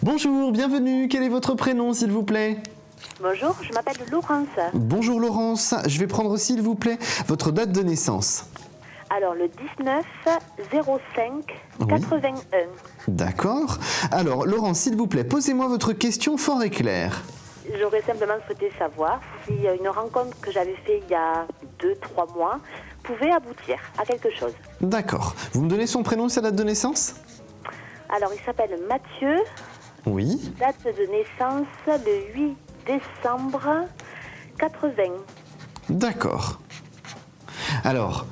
Bonjour, bienvenue. Quel est votre prénom, s'il vous plaît? Bonjour, je m'appelle Laurence. Bonjour Laurence. Je vais prendre, s'il vous plaît, votre date de naissance. Alors, le 19 05 81. D'accord. Alors, Laurence, s'il vous plaît, posez-moi votre question fort et claire. J'aurais simplement souhaité savoir si une rencontre que j'avais faite il y a 2-3 mois pouvait aboutir à quelque chose. D'accord. Vous me donnez son prénom et sa date de naissance? Alors, il s'appelle Mathieu. Oui. Date de naissance le 8 décembre 80. D'accord. Alors,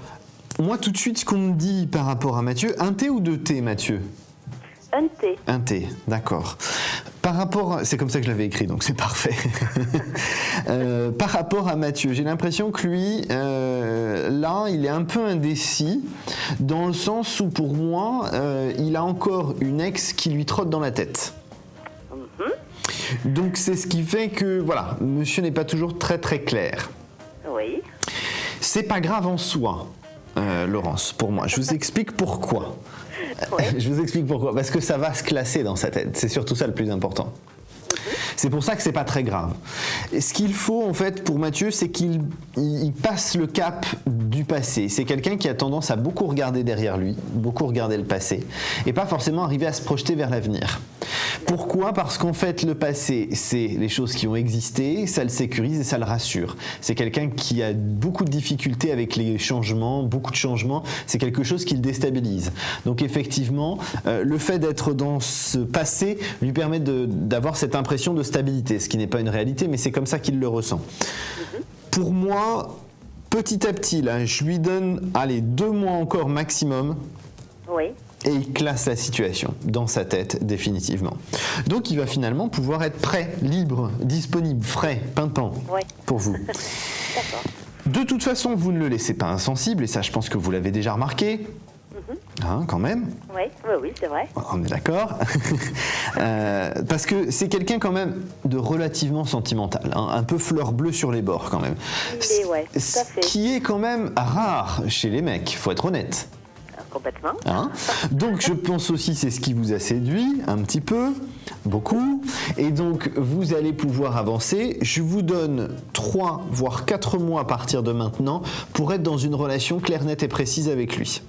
moi, tout de suite, ce qu'on me dit par rapport à Mathieu, un T ou deux T, Mathieu? Un T. Un T, d'accord. Par rapport, c'est comme ça que je l'avais écrit, donc c'est parfait. Par rapport à Mathieu, j'ai l'impression que lui, là, il est un peu indécis, dans le sens où pour moi, il a encore une ex qui lui trotte dans la tête. Donc c'est ce qui fait que, voilà, monsieur n'est pas toujours très très clair. Oui. C'est pas grave en soi, Laurence, pour moi. Je vous explique pourquoi. Ouais. Je vous explique pourquoi. Parce que ça va se classer dans sa tête. C'est surtout ça le plus important. C'est pour ça que c'est pas très grave. Et ce qu'il faut en fait pour Mathieu, c'est qu'il passe le cap du passé. C'est quelqu'un qui a tendance à beaucoup regarder derrière lui, beaucoup regarder le passé, et pas forcément arriver à se projeter vers l'avenir. Pourquoi? Parce qu'en fait, le passé, c'est les choses qui ont existé, ça le sécurise et ça le rassure. C'est quelqu'un qui a beaucoup de difficultés avec les changements, beaucoup de changements, c'est quelque chose qui le déstabilise. Donc effectivement, le fait d'être dans ce passé lui permet d'avoir cette impression de stabilité, ce qui n'est pas une réalité, mais c'est comme ça qu'il le ressent. Pour moi, petit à petit, là, je lui donne, allez, 2 mois encore maximum. Oui. Et il classe la situation dans sa tête définitivement. Donc il va finalement pouvoir être prêt, libre, disponible, frais, pimpant pour vous. D'accord. De toute façon, vous ne le laissez pas insensible, et ça je pense que vous l'avez déjà remarqué. Hein, quand même. Oui, c'est vrai. On est d'accord. Parce que c'est quelqu'un quand même de relativement sentimental, hein, un peu fleur bleue sur les bords quand même. Tout à fait. Ce qui est quand même rare chez les mecs, faut être honnête. Complètement. Hein? Donc je pense aussi c'est ce qui vous a séduit un petit peu, beaucoup, et donc vous allez pouvoir avancer. Je vous donne 3 voire 4 mois à partir de maintenant pour être dans une relation claire, nette et précise avec lui.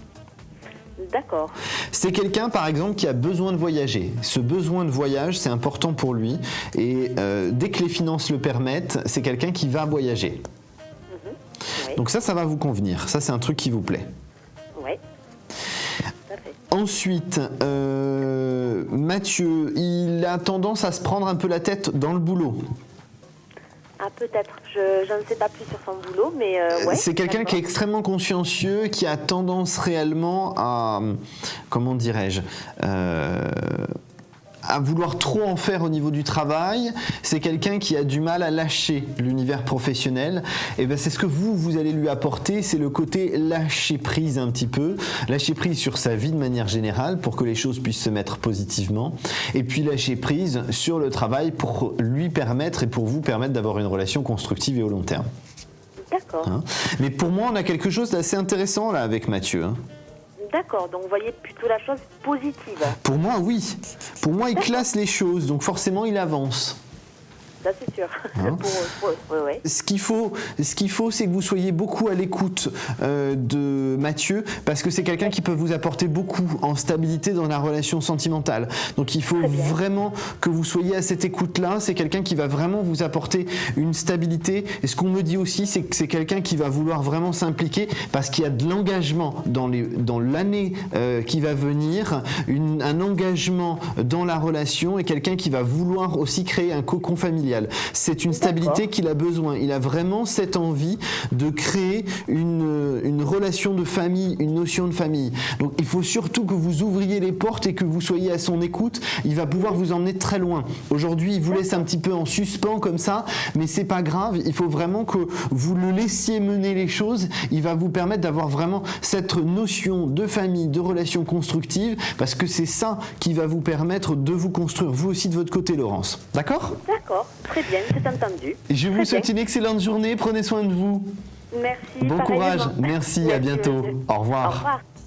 D'accord. C'est quelqu'un par exemple qui a besoin de voyager. Ce besoin de voyage c'est important pour lui, et dès que les finances le permettent, c'est quelqu'un qui va voyager. Donc ça va vous convenir, ça c'est un truc qui vous plaît. Oui. Ensuite, Mathieu, il a tendance à se prendre un peu la tête dans le boulot. Ah, peut-être. Je ne sais pas plus sur son boulot, mais ouais. C'est quelqu'un qui est extrêmement consciencieux, qui a tendance réellement à, comment dirais-je, à vouloir trop en faire au niveau du travail. C'est quelqu'un qui a du mal à lâcher l'univers professionnel. Et ben c'est ce que vous allez lui apporter, c'est le côté lâcher prise un petit peu, lâcher prise sur sa vie de manière générale pour que les choses puissent se mettre positivement, et puis lâcher prise sur le travail pour lui permettre et pour vous permettre d'avoir une relation constructive et au long terme. D'accord. Hein? Mais pour moi, on a quelque chose d'assez intéressant là avec Mathieu. Hein. D'accord, donc vous voyez plutôt la chose positive. Pour moi, oui. Pour moi, il classe les choses, donc forcément, il avance. Ça, c'est sûr. Hein? Ouais. Ce qu'il faut, c'est que vous soyez beaucoup à l'écoute de Mathieu, parce que c'est quelqu'un qui peut vous apporter beaucoup en stabilité dans la relation sentimentale. Donc il faut vraiment que vous soyez à cette écoute-là. C'est quelqu'un qui va vraiment vous apporter une stabilité. Et ce qu'on me dit aussi, c'est que c'est quelqu'un qui va vouloir vraiment s'impliquer, parce qu'il y a de l'engagement dans l'année qui va venir, un engagement dans la relation, et quelqu'un qui va vouloir aussi créer un cocon familial. C'est une stabilité qu'il a besoin. Il a vraiment cette envie de créer une relation de famille, une notion de famille. Donc il faut surtout que vous ouvriez les portes et que vous soyez à son écoute. Il va pouvoir vous emmener très loin. Aujourd'hui, il vous laisse un petit peu en suspens comme ça, mais c'est pas grave. Il faut vraiment que vous le laissiez mener les choses. Il va vous permettre d'avoir vraiment cette notion de famille, de relation constructive, parce que c'est ça qui va vous permettre de vous construire vous aussi de votre côté, Laurence. D'accord ? D'accord. Très bien, c'est entendu. Je vous souhaite une excellente journée, prenez soin de vous. Merci. Bon courage, pareillement. merci, à bientôt. Au revoir. Au revoir.